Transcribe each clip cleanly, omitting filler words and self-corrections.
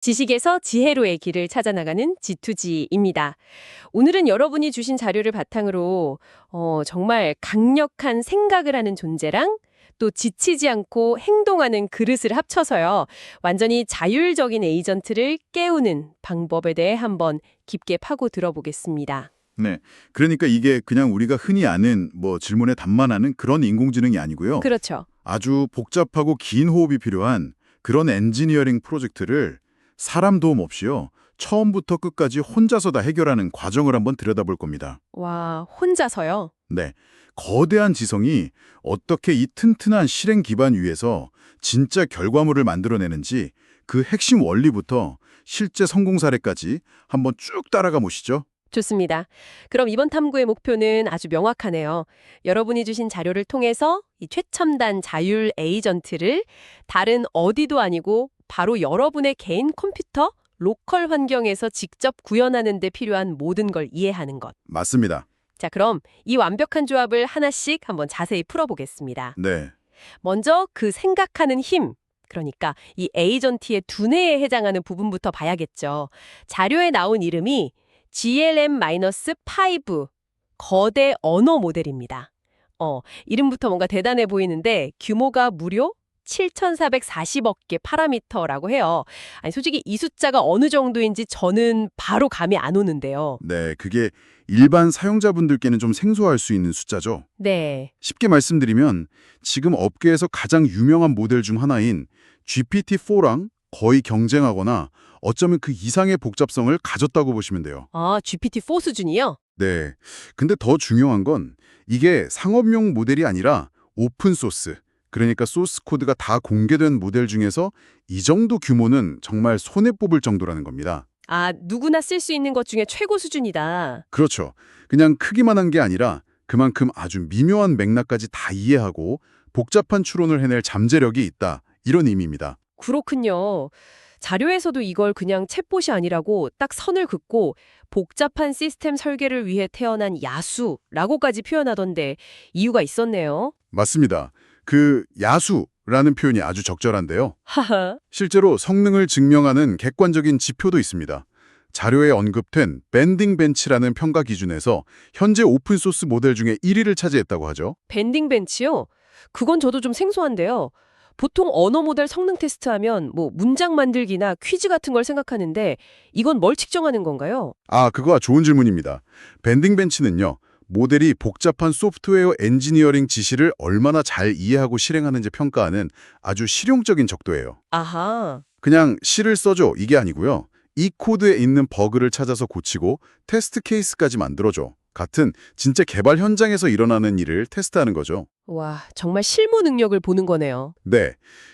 지식에서 지혜로의 길을 찾아나가는 G2G입니다. 오늘은 여러분이 주신 자료를 바탕으로 정말 강력한 생각을 하는 존재랑 또 지치지 않고 행동하는 그릇을 합쳐서요. 완전히 자율적인 에이전트를 깨우는 방법에 대해 한번 깊게 파고 들어보겠습니다. 네. 그러니까 이게 그냥 우리가 흔히 아는 질문에 답만 하는 그런 인공지능이 아니고요. 그렇죠. 아주 복잡하고 긴 호흡이 필요한 그런 엔지니어링 프로젝트를 사람 도움 없이요. 처음부터 끝까지 혼자서 다 해결하는 과정을 한번 들여다볼 겁니다. 와, 혼자서요? 네. 거대한 지성이 어떻게 이 튼튼한 실행 기반 위에서 진짜 결과물을 만들어내는지 그 핵심 원리부터 실제 성공 사례까지 한번 쭉 따라가 보시죠. 좋습니다. 그럼 이번 탐구의 목표는 아주 명확하네요. 여러분이 주신 자료를 통해서 이 최첨단 자율 에이전트를 다른 어디도 아니고 바로 여러분의 개인 컴퓨터, 로컬 환경에서 직접 구현하는 데 필요한 모든 걸 이해하는 것. 맞습니다. 자, 그럼 이 완벽한 조합을 하나씩 한번 자세히 풀어보겠습니다. 네. 먼저 그 생각하는 힘, 그러니까 이 에이전트의 두뇌에 해당하는 부분부터 봐야겠죠. 자료에 나온 이름이 GLM-5 거대 언어 모델입니다. 이름부터 뭔가 대단해 보이는데 규모가 무려 7,440억 개 파라미터라고 해요. 아니, 솔직히 이 숫자가 어느 정도인지 저는 바로 감이 안 오는데요. 네, 그게 일반 사용자분들께는 좀 생소할 수 있는 숫자죠. 네. 쉽게 말씀드리면 지금 업계에서 가장 유명한 모델 중 하나인 GPT-4랑 거의 경쟁하거나 어쩌면 그 이상의 복잡성을 가졌다고 보시면 돼요. 아, GPT-4 수준이요? 네. 근데 더 중요한 건 이게 상업용 모델이 아니라 오픈소스, 그러니까 소스 코드가 다 공개된 모델 중에서 이 정도 규모는 정말 손에 뽑을 정도라는 겁니다. 아, 누구나 쓸 수 있는 것 중에 최고 수준이다. 그렇죠. 그냥 크기만 한 게 아니라 그만큼 아주 미묘한 맥락까지 다 이해하고 복잡한 추론을 해낼 잠재력이 있다. 이런 의미입니다. 그렇군요. 자료에서도 이걸 그냥 챗봇이 아니라고 딱 선을 긋고 복잡한 시스템 설계를 위해 태어난 야수라고까지 표현하던데 이유가 있었네요. 맞습니다. 그 야수라는 표현이 아주 적절한데요. 하하. 실제로 성능을 증명하는 객관적인 지표도 있습니다. 자료에 언급된 밴딩 벤치라는 평가 기준에서 현재 오픈소스 모델 중에 1위를 차지했다고 하죠. 밴딩 벤치요? 그건 저도 좀 생소한데요. 보통 언어 모델 성능 테스트하면 문장 만들기나 퀴즈 같은 걸 생각하는데 이건 뭘 측정하는 건가요? 그거 좋은 질문입니다. 밴딩 벤치는요. 모델이 복잡한 소프트웨어 엔지니어링 지시를 얼마나 잘 이해하고 실행하는지 평가하는 아주 실용적인 적도예요. 아하. 그냥 시를 써줘 이게 아니고요. 이 코드에 있는 버그를 찾아서 고치고 테스트 케이스까지 만들어줘. 같은 진짜 개발 현장에서 일어나는 일을 테스트하는 거죠. 와, 정말 실무 능력을 보는 거네요. 네,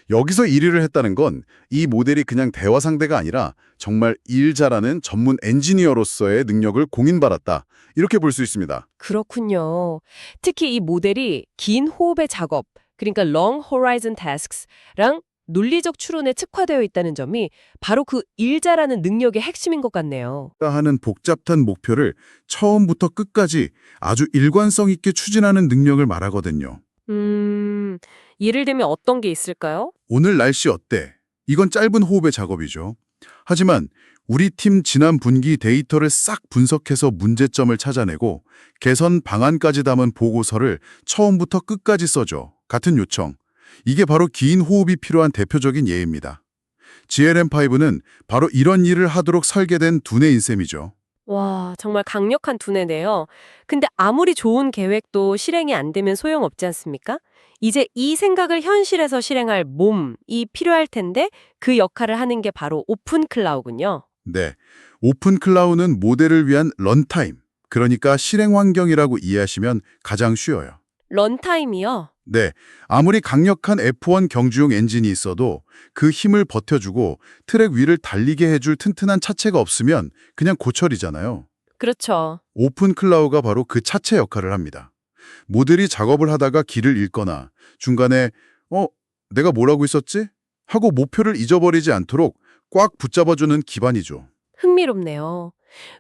여기서 1위를 했다는 건 이 모델이 그냥 대화 상대가 아니라 정말 일 잘하는 전문 엔지니어로서의 능력을 공인받았다. 이렇게 볼 수 있습니다. 그렇군요. 특히 이 모델이 긴 호흡의 작업, 그러니까 Long Horizon Tasks랑 논리적 추론에 특화되어 있다는 점이 바로 그 일 잘하는 능력의 핵심인 것 같네요. 하는 복잡한 목표를 처음부터 끝까지 아주 일관성 있게 추진하는 능력을 말하거든요. 예를 들면 어떤 게 있을까요? 오늘 날씨 어때? 이건 짧은 호흡의 작업이죠. 하지만 우리 팀 지난 분기 데이터를 싹 분석해서 문제점을 찾아내고 개선 방안까지 담은 보고서를 처음부터 끝까지 써줘. 같은 요청. 이게 바로 긴 호흡이 필요한 대표적인 예입니다. GLM5는 바로 이런 일을 하도록 설계된 두뇌인 셈이죠. 와, 정말 강력한 두뇌네요. 근데 아무리 좋은 계획도 실행이 안 되면 소용없지 않습니까? 이제 이 생각을 현실에서 실행할 몸이 필요할 텐데 그 역할을 하는 게 바로 오픈 클라우군요. 네, 오픈 클라우드는 모델을 위한 런타임, 그러니까 실행 환경이라고 이해하시면 가장 쉬워요. 런타임이요? 네, 아무리 강력한 F1 경주용 엔진이 있어도 그 힘을 버텨주고 트랙 위를 달리게 해줄 튼튼한 차체가 없으면 그냥 고철이잖아요. 그렇죠. 오픈 클라우드가 바로 그 차체 역할을 합니다. 모델이 작업을 하다가 길을 잃거나 중간에 내가 뭐라고 했었지? 하고 목표를 잊어버리지 않도록 꽉 붙잡아주는 기반이죠. 흥미롭네요.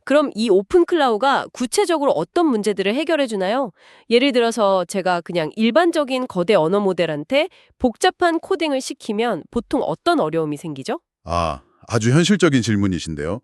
그럼 이 오픈 클라우드가 구체적으로 어떤 문제들을 해결해 주나요? 예를 들어서 제가 그냥 일반적인 거대 언어 모델한테 복잡한 코딩을 시키면 보통 어떤 어려움이 생기죠? 아주 현실적인 질문이신데요.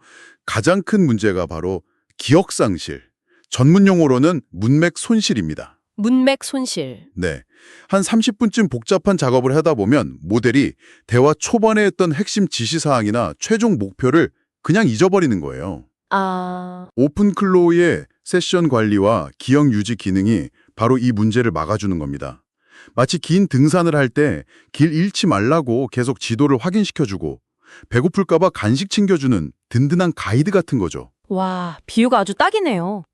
가장 큰 문제가 바로 기억 상실, 전문 용어로는 문맥 손실입니다. 문맥 손실. 네. 한 30분쯤 복잡한 작업을 하다 보면 모델이 대화 초반에 했던 핵심 지시사항이나 최종 목표를 그냥 잊어버리는 거예요. 아, 오픈클로우의 세션 관리와 기억 유지 기능이 바로 이 문제를 막아주는 겁니다. 마치 긴 등산을 할 때 길 잃지 말라고 계속 지도를 확인시켜주고 배고플까봐 간식 챙겨주는 든든한 가이드 같은 거죠. 와, 비유가 아주 딱이네요.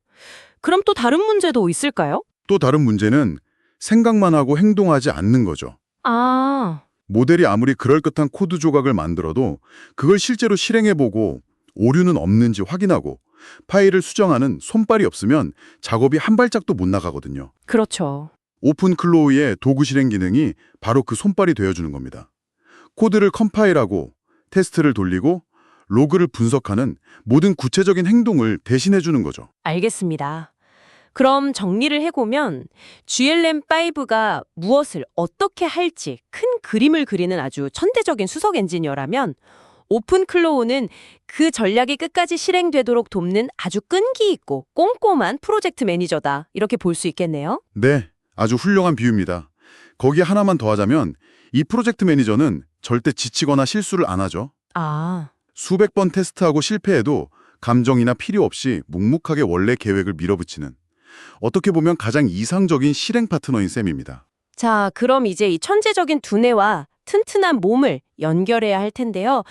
그럼 또 다른 문제도 있을까요? 또 다른 문제는 생각만 하고 행동하지 않는 거죠. 아, 모델이 아무리 그럴듯한 코드 조각을 만들어도 그걸 실제로 실행해보고 오류는 없는지 확인하고 파일을 수정하는 손발이 없으면 작업이 한 발짝도 못 나가거든요. 그렇죠. 오픈클로우의 도구 실행 기능이 바로 그 손발이 되어주는 겁니다. 코드를 컴파일하고 테스트를 돌리고 로그를 분석하는 모든 구체적인 행동을 대신해주는 거죠. 알겠습니다. 그럼 정리를 해보면 GLM5가 무엇을 어떻게 할지 큰 그림을 그리는 아주 천대적인 수석 엔지니어라면 오픈클로우는 그 전략이 끝까지 실행되도록 돕는 아주 끈기 있고 꼼꼼한 프로젝트 매니저다. 이렇게 볼 수 있겠네요. 네, 아주 훌륭한 비유입니다. 거기에 하나만 더하자면 이 프로젝트 매니저는 절대 지치거나 실수를 안 하죠. 아, 수백 번 테스트하고 실패해도 감정이나 필요 없이 묵묵하게 원래 계획을 밀어붙이는 어떻게 보면 가장 이상적인 실행 파트너인 셈입니다. 자, 그럼 이제 이 천재적인 두뇌와 튼튼한 몸을 연결해야 할 텐데요.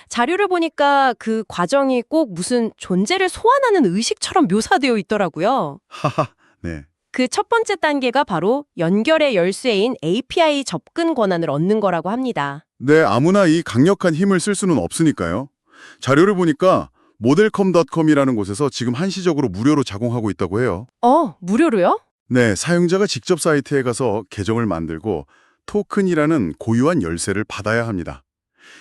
자료를 보니까 그 과정이 꼭 무슨 존재를 소환하는 의식처럼 묘사되어 있더라고요. 하하, 네. 그 첫 번째 단계가 바로 연결의 열쇠인 API 접근 권한을 얻는 거라고 합니다. 네, 아무나 이 강력한 힘을 쓸 수는 없으니까요. 자료를 보니까 modelcom.com이라는 곳에서 지금 한시적으로 무료로 작용하고 있다고 해요. 무료로요? 네, 사용자가 직접 사이트에 가서 계정을 만들고 토큰이라는 고유한 열쇠를 받아야 합니다.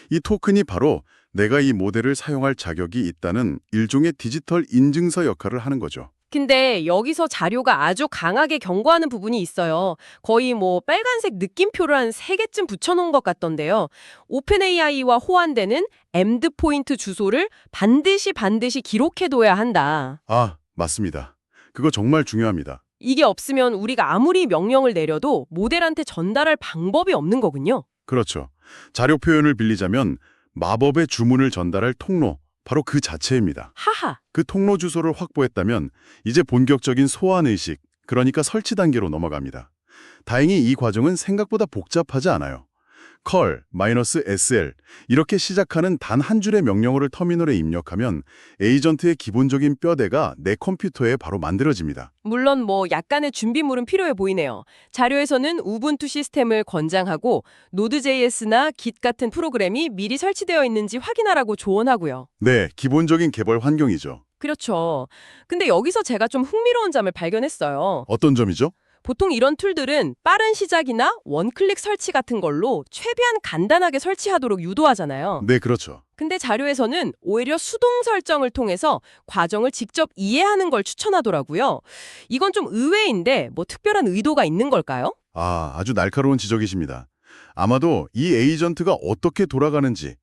이 토큰이 바로 내가 이 모델을 사용할 자격이 있다는 일종의 디지털 인증서 역할을 하는 거죠. 근데 여기서 자료가 아주 강하게 경고하는 부분이 있어요. 거의 뭐 빨간색 느낌표를 한 3개쯤 붙여놓은 것 같던데요. 오픈AI와 호환되는 엔드포인트 주소를 반드시 기록해둬야 한다. 아, 맞습니다. 그거 정말 중요합니다. 이게 없으면 우리가 아무리 명령을 내려도 모델한테 전달할 방법이 없는 거군요. 그렇죠. 자료 표현을 빌리자면 마법의 주문을 전달할 통로, 바로 그 자체입니다. 하하. 그 통로 주소를 확보했다면 이제 본격적인 소환의식, 그러니까 설치 단계로 넘어갑니다. 다행히 이 과정은 생각보다 복잡하지 않아요. call-sl 이렇게 시작하는 단 한 줄의 명령어를 터미널에 입력하면 에이전트의 기본적인 뼈대가 내 컴퓨터에 바로 만들어집니다. 물론 뭐 약간의 준비물은 필요해 보이네요. 자료에서는 우분투 시스템을 권장하고 Node.js나 Git 같은 프로그램이 미리 설치되어 있는지 확인하라고 조언하고요. 네, 기본적인 개발 환경이죠. 그렇죠. 근데 여기서 제가 좀 흥미로운 점을 발견했어요. 어떤 점이죠? 보통 이런 툴들은 빠른 시작이나 원클릭 설치 같은 걸로 최대한 간단하게 설치하도록 유도하잖아요. 네, 그렇죠. 근데 자료에서는 오히려 수동 설정을 통해서 과정을 직접 이해하는 걸 추천하더라고요. 이건 좀 의외인데 뭐 특별한 의도가 있는 걸까요? 아주 날카로운 지적이십니다. 아마도 이 에이전트가 어떻게 돌아가는지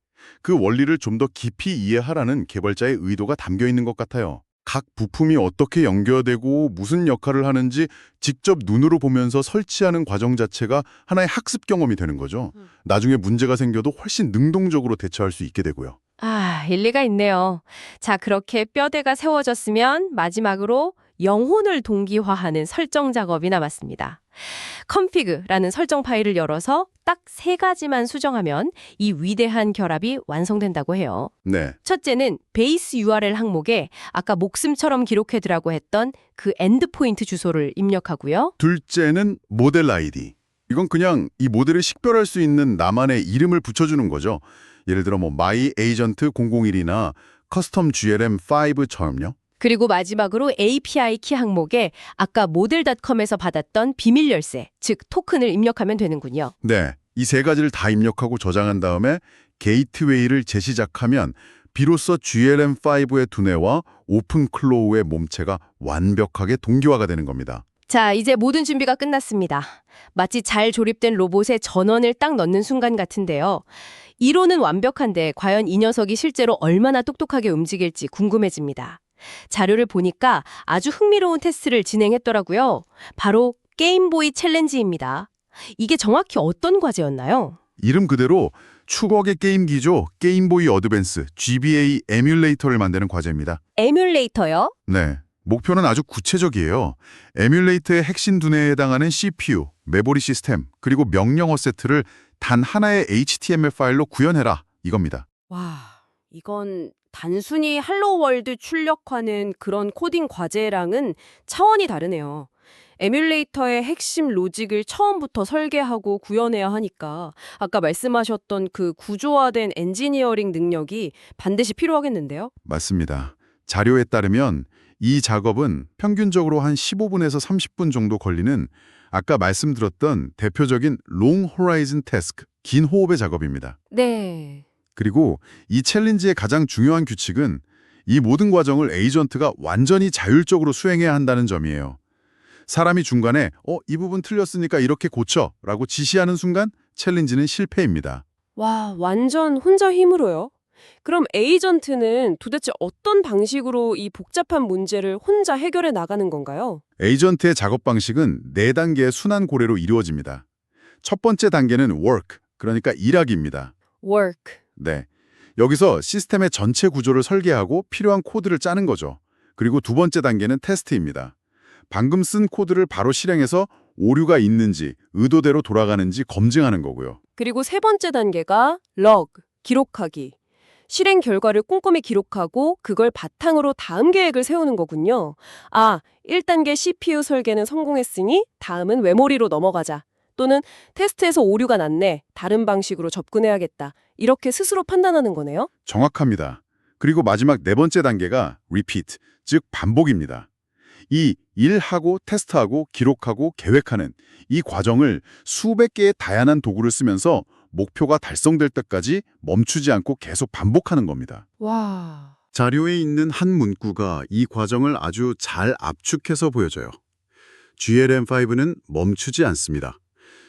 그 원리를 좀 더 깊이 이해하라는 개발자의 의도가 담겨 있는 것 같아요. 각 부품이 어떻게 연결되고 무슨 역할을 하는지 직접 눈으로 보면서 설치하는 과정 자체가 하나의 학습 경험이 되는 거죠. 나중에 문제가 생겨도 훨씬 능동적으로 대처할 수 있게 되고요. 일리가 있네요. 자, 그렇게 뼈대가 세워졌으면 마지막으로 영혼을 동기화하는 설정 작업이 남았습니다. config라는 설정 파일을 열어서 딱 3가지만 수정하면 이 위대한 결합이 완성된다고 해요. 네, 첫째는 베이스 URL 항목에 아까 목숨처럼 기록해두라고 했던 그 엔드포인트 주소를 입력하고요. 둘째는 모델 아이디. 이건 그냥 이 모델을 식별할 수 있는 나만의 이름을 붙여주는 거죠. 예를 들어 뭐 my agent 001이나 custom glm5처럼요. 그리고 마지막으로 API 키 항목에 아까 모델.com에서 받았던 비밀 열쇠, 즉 토큰을 입력하면 되는군요. 네, 이 3가지를 다 입력하고 저장한 다음에 게이트웨이를 재시작하면 비로소 GLM5의 두뇌와 오픈클로우의 몸체가 완벽하게 동기화가 되는 겁니다. 자, 이제 모든 준비가 끝났습니다. 마치 잘 조립된 로봇에 전원을 딱 넣는 순간 같은데요. 이론은 완벽한데 과연 이 녀석이 실제로 얼마나 똑똑하게 움직일지 궁금해집니다. 자료를 보니까 아주 흥미로운 테스트를 진행했더라고요. 바로 게임보이 챌린지입니다. 이게 정확히 어떤 과제였나요? 이름 그대로 추억의 게임기죠. 게임보이 어드밴스 GBA 에뮬레이터를 만드는 과제입니다. 에뮬레이터요? 네. 목표는 아주 구체적이에요. 에뮬레이터의 핵심 두뇌에 해당하는 CPU, 메모리 시스템, 그리고 명령 어세트를 단 하나의 HTML 파일로 구현해라. 이겁니다. 와, 이건 단순히 헬로 월드 출력하는 그런 코딩 과제랑은 차원이 다르네요. 에뮬레이터의 핵심 로직을 처음부터 설계하고 구현해야 하니까 아까 말씀하셨던 그 구조화된 엔지니어링 능력이 반드시 필요하겠는데요? 맞습니다. 자료에 따르면 이 작업은 평균적으로 한 15분에서 30분 정도 걸리는 아까 말씀드렸던 대표적인 롱 호라이즌 태스크, 긴 호흡의 작업입니다. 네. 그리고 이 챌린지의 가장 중요한 규칙은 이 모든 과정을 에이전트가 완전히 자율적으로 수행해야 한다는 점이에요. 사람이 중간에 이 부분 틀렸으니까 이렇게 고쳐 라고 지시하는 순간 챌린지는 실패입니다. 와, 완전 혼자 힘으로요? 그럼 에이전트는 도대체 어떤 방식으로 이 복잡한 문제를 혼자 해결해 나가는 건가요? 에이전트의 작업 방식은 4단계의 순환 고래로 이루어집니다. 첫 번째 단계는 work, 그러니까 일하기입니다. work. 네. 여기서 시스템의 전체 구조를 설계하고 필요한 코드를 짜는 거죠. 그리고 두 번째 단계는 테스트입니다. 방금 쓴 코드를 바로 실행해서 오류가 있는지, 의도대로 돌아가는지 검증하는 거고요. 그리고 세 번째 단계가 log, 기록하기. 실행 결과를 꼼꼼히 기록하고 그걸 바탕으로 다음 계획을 세우는 거군요. 1단계 CPU 설계는 성공했으니 다음은 메모리로 넘어가자. 또는 테스트에서 오류가 났네. 다른 방식으로 접근해야겠다. 이렇게 스스로 판단하는 거네요. 정확합니다. 그리고 마지막 4번째 단계가 repeat, 즉 반복입니다. 이 일하고 테스트하고 기록하고 계획하는 이 과정을 수백 개의 다양한 도구를 쓰면서 목표가 달성될 때까지 멈추지 않고 계속 반복하는 겁니다. 와. 자료에 있는 한 문구가 이 과정을 아주 잘 압축해서 보여줘요. GLM5는 멈추지 않습니다.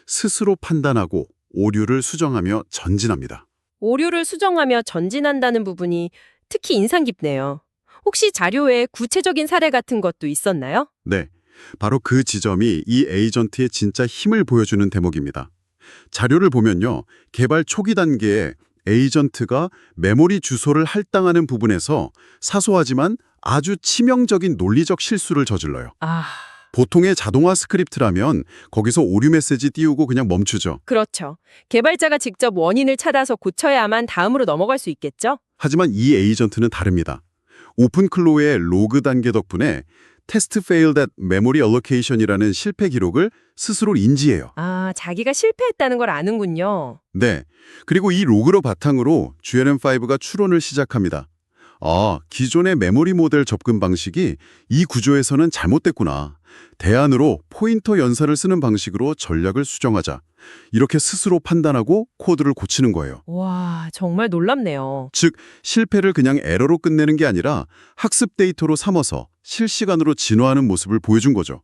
스스로 판단하고 오류를 수정하며 전진합니다. 오류를 수정하며 전진한다는 부분이 특히 인상 깊네요. 혹시 자료에 구체적인 사례 같은 것도 있었나요? 네, 바로 그 지점이 이 에이전트의 진짜 힘을 보여주는 대목입니다. 자료를 보면요, 개발 초기 단계에 에이전트가 메모리 주소를 할당하는 부분에서 사소하지만 아주 치명적인 논리적 실수를 저질러요. 보통의 자동화 스크립트라면 거기서 오류 메시지 띄우고 그냥 멈추죠. 그렇죠. 개발자가 직접 원인을 찾아서 고쳐야만 다음으로 넘어갈 수 있겠죠? 하지만 이 에이전트는 다릅니다. 오픈클로의 로그 단계 덕분에 테스트 failed at memory allocation이라는 실패 기록을 스스로 인지해요. 자기가 실패했다는 걸 아는군요. 네. 그리고 이 로그로 바탕으로 GLM5가 추론을 시작합니다. 기존의 메모리 모델 접근 방식이 이 구조에서는 잘못됐구나. 대안으로 포인터 연산을 쓰는 방식으로 전략을 수정하자. 이렇게 스스로 판단하고 코드를 고치는 거예요. 와, 정말 놀랍네요. 즉, 실패를 그냥 에러로 끝내는 게 아니라 학습 데이터로 삼아서 실시간으로 진화하는 모습을 보여준 거죠.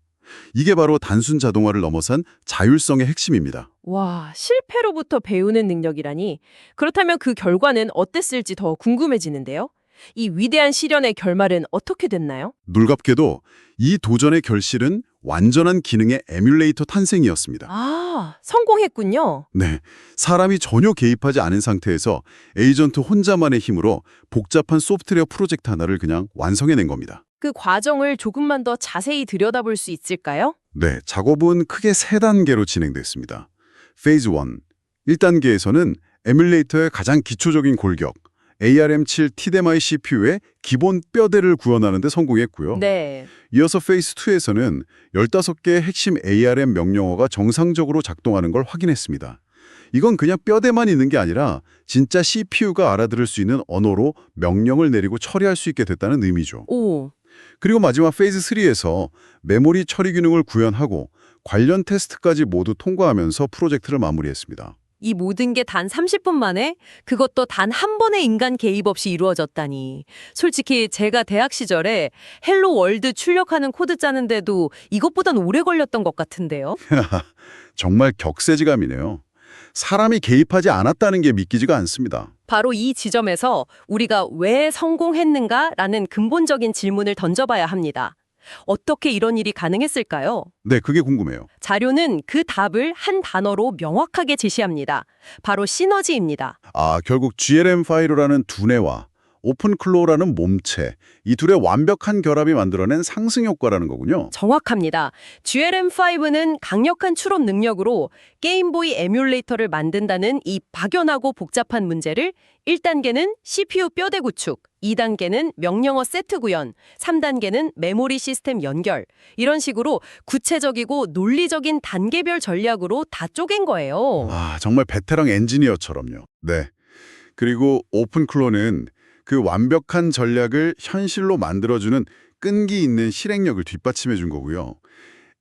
이게 바로 단순 자동화를 넘어선 자율성의 핵심입니다. 와, 실패로부터 배우는 능력이라니. 그렇다면 그 결과는 어땠을지 더 궁금해지는데요. 이 위대한 실현의 결말은 어떻게 됐나요? 놀랍게도 이 도전의 결실은 완전한 기능의 에뮬레이터 탄생이었습니다. 성공했군요. 네, 사람이 전혀 개입하지 않은 상태에서 에이전트 혼자만의 힘으로 복잡한 소프트웨어 프로젝트 하나를 그냥 완성해낸 겁니다. 그 과정을 조금만 더 자세히 들여다볼 수 있을까요? 네, 작업은 크게 3단계로 진행됐습니다. 페이즈 1, 1단계에서는 에뮬레이터의 가장 기초적인 골격, ARM7 TDMI CPU의 기본 뼈대를 구현하는 데 성공했고요. 네. 이어서 페이즈 2에서는 15개의 핵심 ARM 명령어가 정상적으로 작동하는 걸 확인했습니다. 이건 그냥 뼈대만 있는 게 아니라 진짜 CPU가 알아들을 수 있는 언어로 명령을 내리고 처리할 수 있게 됐다는 의미죠. 그리고 마지막 페이즈 3에서 메모리 처리 기능을 구현하고 관련 테스트까지 모두 통과하면서 프로젝트를 마무리했습니다. 이 모든 게 단 30분 만에 그것도 단 한 번의 인간 개입 없이 이루어졌다니. 솔직히 제가 대학 시절에 헬로 월드 출력하는 코드 짜는데도 이것보단 오래 걸렸던 것 같은데요. 정말 격세지감이네요. 사람이 개입하지 않았다는 게 믿기지가 않습니다. 바로 이 지점에서 우리가 왜 성공했는가라는 근본적인 질문을 던져봐야 합니다. 어떻게 이런 일이 가능했을까요? 네, 그게 궁금해요. 자료는 그 답을 한 단어로 명확하게 제시합니다. 바로 시너지입니다. 결국 GLM 파이로라는 두뇌와 오픈클로우라는 몸체, 이 둘의 완벽한 결합이 만들어낸 상승 효과라는 거군요. 정확합니다. GLM5는 강력한 추론 능력으로 게임보이 에뮬레이터를 만든다는 이 박연하고 복잡한 문제를 1단계는 CPU 뼈대 구축, 2단계는 명령어 세트 구현, 3단계는 메모리 시스템 연결, 이런 식으로 구체적이고 논리적인 단계별 전략으로 다 쪼갠 거예요. 정말 베테랑 엔지니어처럼요. 네. 그리고 오픈클로우는 그 완벽한 전략을 현실로 만들어주는 끈기 있는 실행력을 뒷받침해 준 거고요.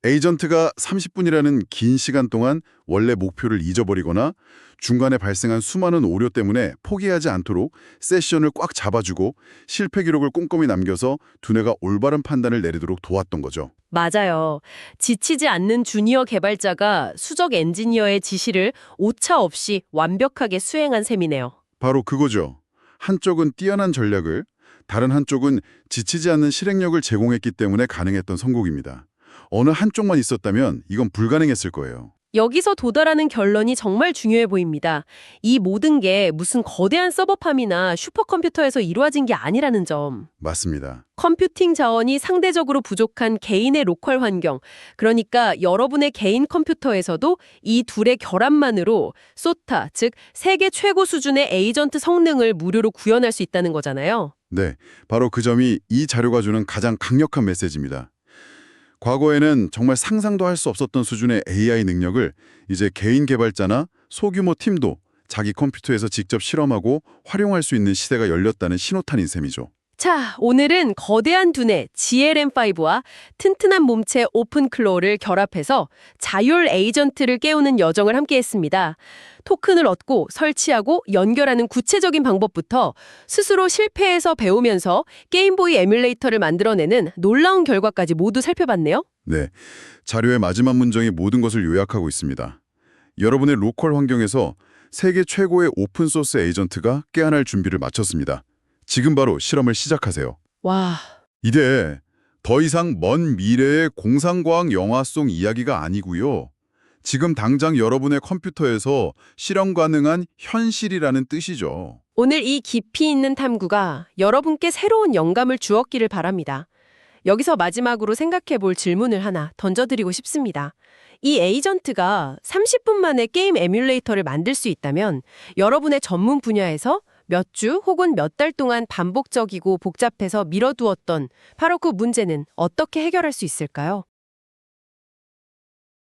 에이전트가 30분이라는 긴 시간 동안 원래 목표를 잊어버리거나 중간에 발생한 수많은 오류 때문에 포기하지 않도록 세션을 꽉 잡아주고 실패 기록을 꼼꼼히 남겨서 두뇌가 올바른 판단을 내리도록 도왔던 거죠. 맞아요. 지치지 않는 주니어 개발자가 수적 엔지니어의 지시를 오차 없이 완벽하게 수행한 셈이네요. 바로 그거죠. 한쪽은 뛰어난 전략을, 다른 한쪽은 지치지 않는 실행력을 제공했기 때문에 가능했던 성공입니다. 어느 한쪽만 있었다면 이건 불가능했을 거예요. 여기서 도달하는 결론이 정말 중요해 보입니다. 이 모든 게 무슨 거대한 서버팜이나 슈퍼컴퓨터에서 이루어진 게 아니라는 점. 맞습니다. 컴퓨팅 자원이 상대적으로 부족한 개인의 로컬 환경, 그러니까 여러분의 개인 컴퓨터에서도 이 둘의 결합만으로 소타, 즉 세계 최고 수준의 에이전트 성능을 무료로 구현할 수 있다는 거잖아요. 네, 바로 그 점이 이 자료가 주는 가장 강력한 메시지입니다. 과거에는 정말 상상도 할 수 없었던 수준의 AI 능력을 이제 개인 개발자나 소규모 팀도 자기 컴퓨터에서 직접 실험하고 활용할 수 있는 시대가 열렸다는 신호탄인 셈이죠. 자, 오늘은 거대한 두뇌 GLM5와 튼튼한 몸체 오픈클로우를 결합해서 자율 에이전트를 깨우는 여정을 함께했습니다. 토큰을 얻고 설치하고 연결하는 구체적인 방법부터 스스로 실패해서 배우면서 게임보이 에뮬레이터를 만들어내는 놀라운 결과까지 모두 살펴봤네요. 네, 자료의 마지막 문장이 모든 것을 요약하고 있습니다. 여러분의 로컬 환경에서 세계 최고의 오픈소스 에이전트가 깨어날 준비를 마쳤습니다. 지금 바로 실험을 시작하세요. 와, 이제 더 이상 먼 미래의 공상과학 영화 속 이야기가 아니고요. 지금 당장 여러분의 컴퓨터에서 실험 가능한 현실이라는 뜻이죠. 오늘 이 깊이 있는 탐구가 여러분께 새로운 영감을 주었기를 바랍니다. 여기서 마지막으로 생각해 볼 질문을 하나 던져드리고 싶습니다. 이 에이전트가 30분 만에 게임 에뮬레이터를 만들 수 있다면 여러분의 전문 분야에서 몇 주 혹은 몇 달 동안 반복적이고 복잡해서 미뤄두었던 바로 그 문제는 어떻게 해결할 수 있을까요?